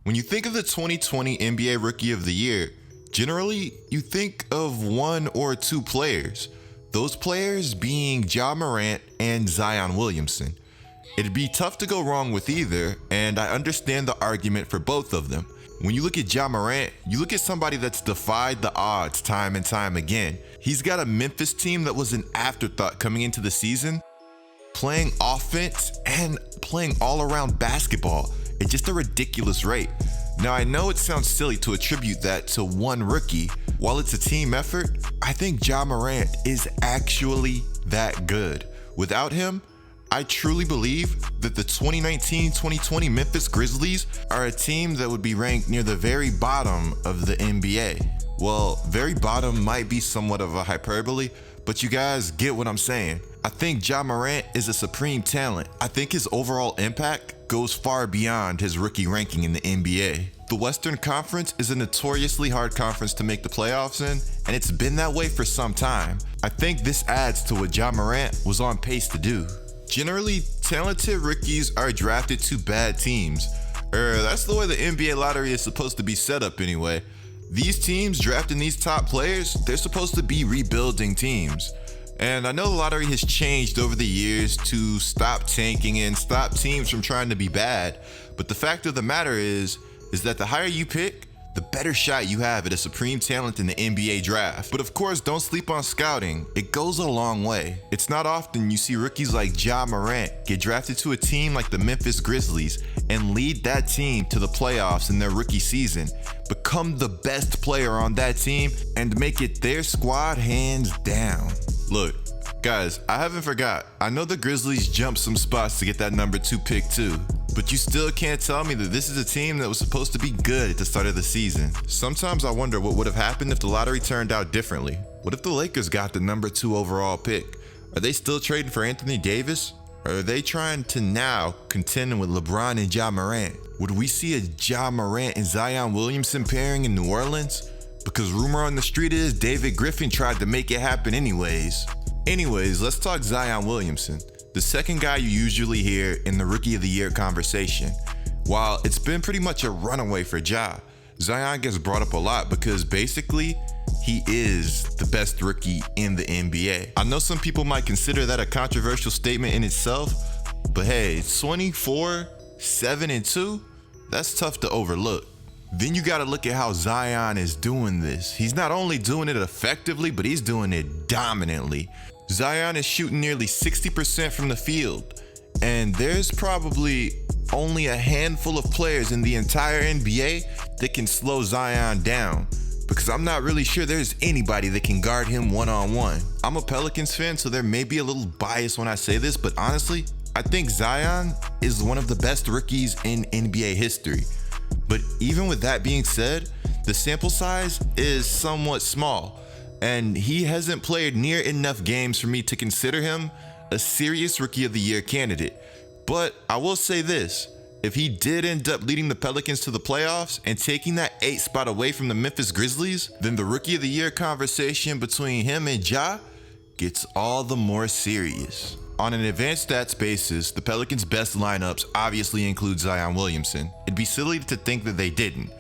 When you think of the 2020 NBA Rookie of the Year, generally you think of one or two players. Those players being Ja Morant and Zion Williamson. It'd be tough to go wrong with either, and I understand the argument for both of them. When you look at Ja Morant, you look at somebody that's defied the odds time and time again. He's got a Memphis team that was an afterthought coming into the season, playing offense and playing all-around basketball at just a ridiculous rate. Now, I know it sounds silly to attribute that to one rookie. While it's a team effort, I think Ja Morant is actually that good. Without him, I truly believe that the 2019-2020 Memphis Grizzlies are a team that would be ranked near the very bottom of the NBA. Well, very bottom might be somewhat of a hyperbole, but you guys get what I'm saying. I think Ja Morant is a supreme talent. I think his overall impact goes far beyond his rookie ranking in the NBA. The Western Conference is a notoriously hard conference to make the playoffs in, and it's been that way for some time. I think this adds to what Ja Morant was on pace to do. Generally, talented rookies are drafted to bad teams. That's the way the NBA lottery is supposed to be set up anyway. These teams drafting these top players, they're supposed to be rebuilding teams. And I know the lottery has changed over the years to stop tanking and stop teams from trying to be bad, but the fact of the matter is that the higher you pick, the better shot you have at a supreme talent in the NBA draft. But of course, don't sleep on scouting. It goes a long way. It's not often you see rookies like Ja Morant get drafted to a team like the Memphis Grizzlies and lead that team to the playoffs in their rookie season, become the best player on that team, and make it their squad hands down. Look, guys, I haven't forgot. I know the Grizzlies jumped some spots to get that number 2 pick too. But you still can't tell me that this is a team that was supposed to be good at the start of the season. Sometimes I wonder what would have happened if the lottery turned out differently. What if the Lakers got the number 2 overall pick? Are they still trading for Anthony Davis? Or are they trying to now contend with LeBron and Ja Morant? Would we see a Ja Morant and Zion Williamson pairing in New Orleans? Because rumor on the street is David Griffin tried to make it happen anyways. Let's talk Zion Williamson, the second guy you usually hear in the Rookie of the Year conversation. While it's been pretty much a runaway for Ja, Zion gets brought up a lot because basically he is the best rookie in the NBA. I know some people might consider that a controversial statement in itself, but hey, 24, 7 and 2, that's tough to overlook. Then you gotta look at how Zion is doing this. He's not only doing it effectively, but he's doing it dominantly. Zion is shooting nearly 60% from the field, and there's probably only a handful of players in the entire NBA that can slow Zion down, because I'm not really sure there's anybody that can guard him one-on-one. I'm a Pelicans fan, so there may be a little bias when I say this, but honestly, I think Zion is one of the best rookies in NBA history. But even with that being said, the sample size is somewhat small, and he hasn't played near enough games for me to consider him a serious Rookie of the Year candidate. But I will say this, if he did end up leading the Pelicans to the playoffs and taking that 8th spot away from the Memphis Grizzlies, then the Rookie of the Year conversation between him and Ja gets all the more serious. On an advanced stats basis, the Pelicans' best lineups obviously include Zion Williamson. It'd be silly to think that they didn't.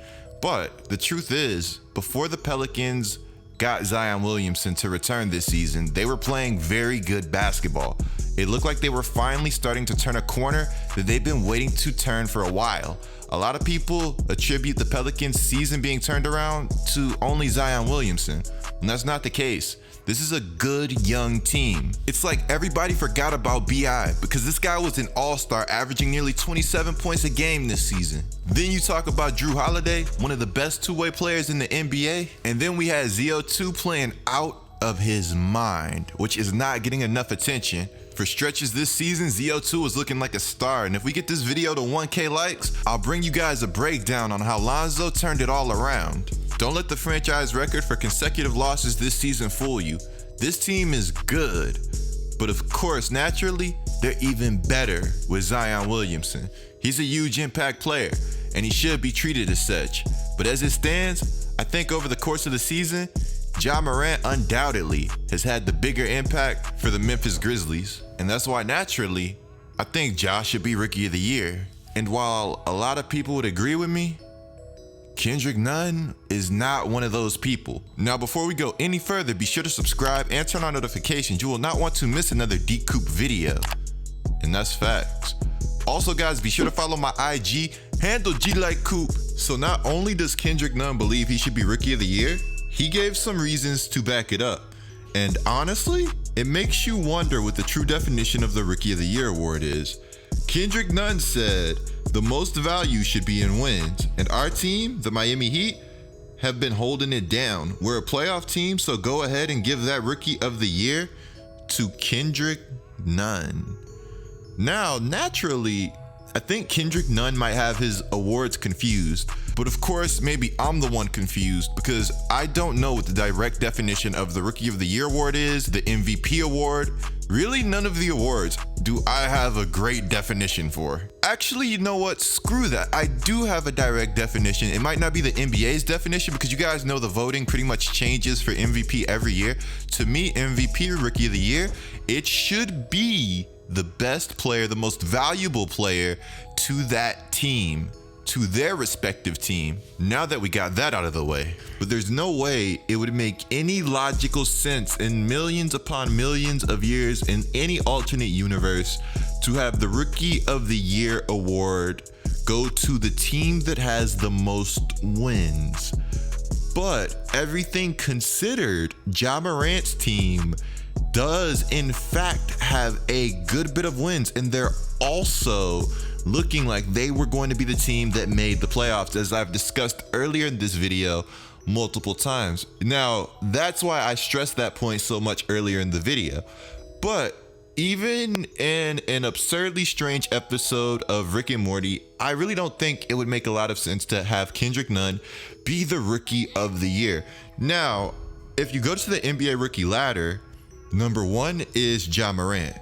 But the truth is, before the Pelicans got Zion Williamson to return this season, they were playing very good basketball. It looked like they were finally starting to turn a corner that they've been waiting to turn for a while. A lot of people attribute the Pelicans' season being turned around to only Zion Williamson, and that's not the case. This is a good young team. It's like everybody forgot about B.I. because this guy was an all-star averaging nearly 27 points a game this season. Then you talk about Drew Holiday, one of the best two-way players in the NBA, and then we had ZO2 playing out of his mind, which is not getting enough attention. For stretches this season, ZO2 is looking like a star, and if we get this video to 1K likes, I'll bring you guys a breakdown on how Lonzo turned it all around. Don't let the franchise record for consecutive losses this season fool you. This team is good, but of course, naturally, they're even better with Zion Williamson. He's a huge impact player, and he should be treated as such. But as it stands, I think over the course of the season, Ja Morant undoubtedly has had the bigger impact for the Memphis Grizzlies, and that's why naturally, I think Ja should be Rookie of the Year. And while a lot of people would agree with me, Kendrick Nunn is not one of those people. Now, before we go any further, be sure to subscribe and turn on notifications. You will not want to miss another GETLIKECOOP video. And that's facts. Also, guys, be sure to follow my IG handle GETLIKECOOP. So not only does Kendrick Nunn believe he should be Rookie of the Year, he gave some reasons to back it up. And honestly, it makes you wonder what the true definition of the Rookie of the Year award is. Kendrick Nunn said the most value should be in wins, and our team, the Miami Heat, have been holding it down. We're a playoff team, so go ahead and give that Rookie of the Year to Kendrick Nunn. Now, naturally, I think Kendrick Nunn might have his awards confused, but of course, maybe I'm the one confused because I don't know what the direct definition of the Rookie of the Year award is, the MVP award. Really, none of the awards do I have a great definition for. Actually, you know what? Screw that. I do have a direct definition. It might not be the NBA's definition because you guys know the voting pretty much changes for MVP every year. To me, MVP, Rookie of the Year, it should be the best player, the most valuable player to that team, to their respective team. Now that we got that out of the way. But there's no way it would make any logical sense in millions upon millions of years in any alternate universe to have the Rookie of the Year award go to the team that has the most wins. But everything considered, Ja Morant's team does in fact have a good bit of wins, and they're also looking like they were going to be the team that made the playoffs, as I've discussed earlier in this video multiple times. Now, that's why I stressed that point so much earlier in the video. But even in an absurdly strange episode of Rick and Morty, I really don't think it would make a lot of sense to have Kendrick Nunn be the Rookie of the Year. Now, if you go to the NBA rookie ladder, number 1 is Ja Morant.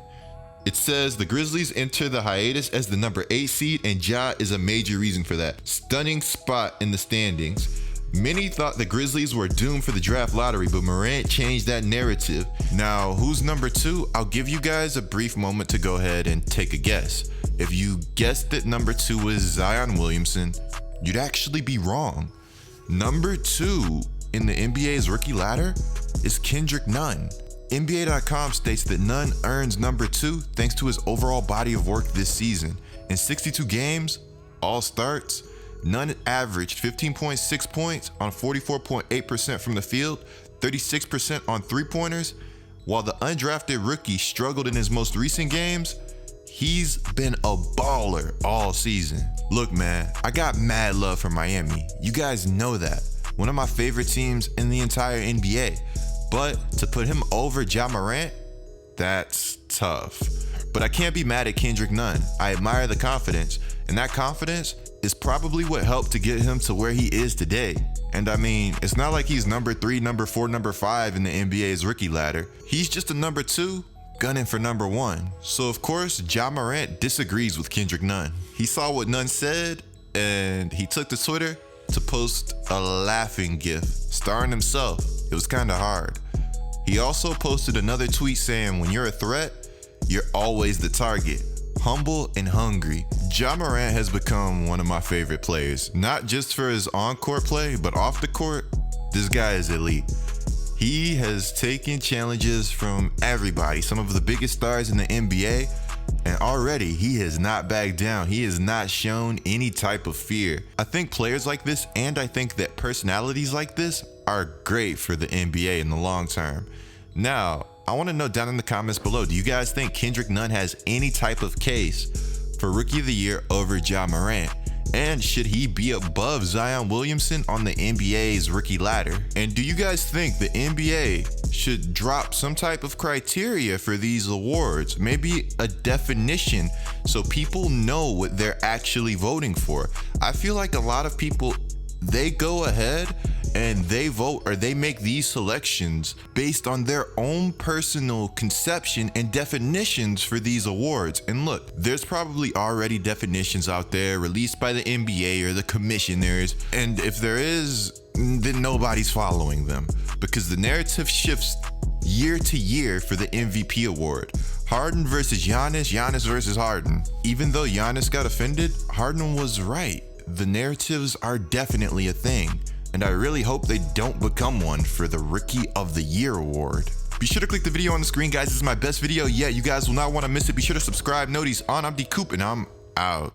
It says the Grizzlies enter the hiatus as the number 8 seed, and Ja is a major reason for that. Stunning spot in the standings. Many thought the Grizzlies were doomed for the draft lottery, but Morant changed that narrative. Now, who's number 2? I'll give you guys a brief moment to go ahead and take a guess. If you guessed that number 2 was Zion Williamson, you'd actually be wrong. Number 2 in the NBA's rookie ladder is Kendrick Nunn. NBA.com states that Nunn earns number 2 thanks to his overall body of work this season. In 62 games, all starts, Nunn averaged 15.6 points on 44.8% from the field, 36% on three-pointers. While the undrafted rookie struggled in his most recent games, he's been a baller all season. Look, man, I got mad love for Miami. You guys know that. One of my favorite teams in the entire NBA. But to put him over Ja Morant, that's tough. But I can't be mad at Kendrick Nunn. I admire the confidence, and that confidence is probably what helped to get him to where he is today. And I mean, it's not like he's number 3, number 4, number 5 in the NBA's rookie ladder. He's just a number 2 gunning for number 1. So of course, Ja Morant disagrees with Kendrick Nunn. He saw what Nunn said, and he took to Twitter to post a laughing gif starring himself. It was kind of hard. He also posted another tweet saying, when you're a threat, you're always the target. Humble and hungry. Ja Morant has become one of my favorite players, not just for his on-court play, but off the court. This guy is elite. He has taken challenges from everybody, some of the biggest stars in the NBA, and already he has not backed down. He has not shown any type of fear. I think players like this, and I think that personalities like this are great for the NBA in the long term. Now, I want to know down in the comments below, do you guys think Kendrick Nunn has any type of case for Rookie of the Year over Ja Morant? And should he be above Zion Williamson on the NBA's rookie ladder? And do you guys think the NBA should drop some type of criteria for these awards? Maybe a definition so people know what they're actually voting for. I feel like a lot of people, they go ahead and they vote or they make these selections based on their own personal conception and definitions for these awards. And look, there's probably already definitions out there released by the NBA or the commissioners, and if there is, then nobody's following them because the narrative shifts year to year for the MVP award. Harden versus Giannis, Giannis versus Harden. Even though Giannis got offended, Harden was right. the narratives are definitely a thing, and I really hope they don't become one for the Rookie of the Year award. Be sure to click the video on the screen, guys. This is my best video yet. You guys will not want to miss it. Be sure to subscribe. Notice on. I'm GETLIKECOOP, and I'm out.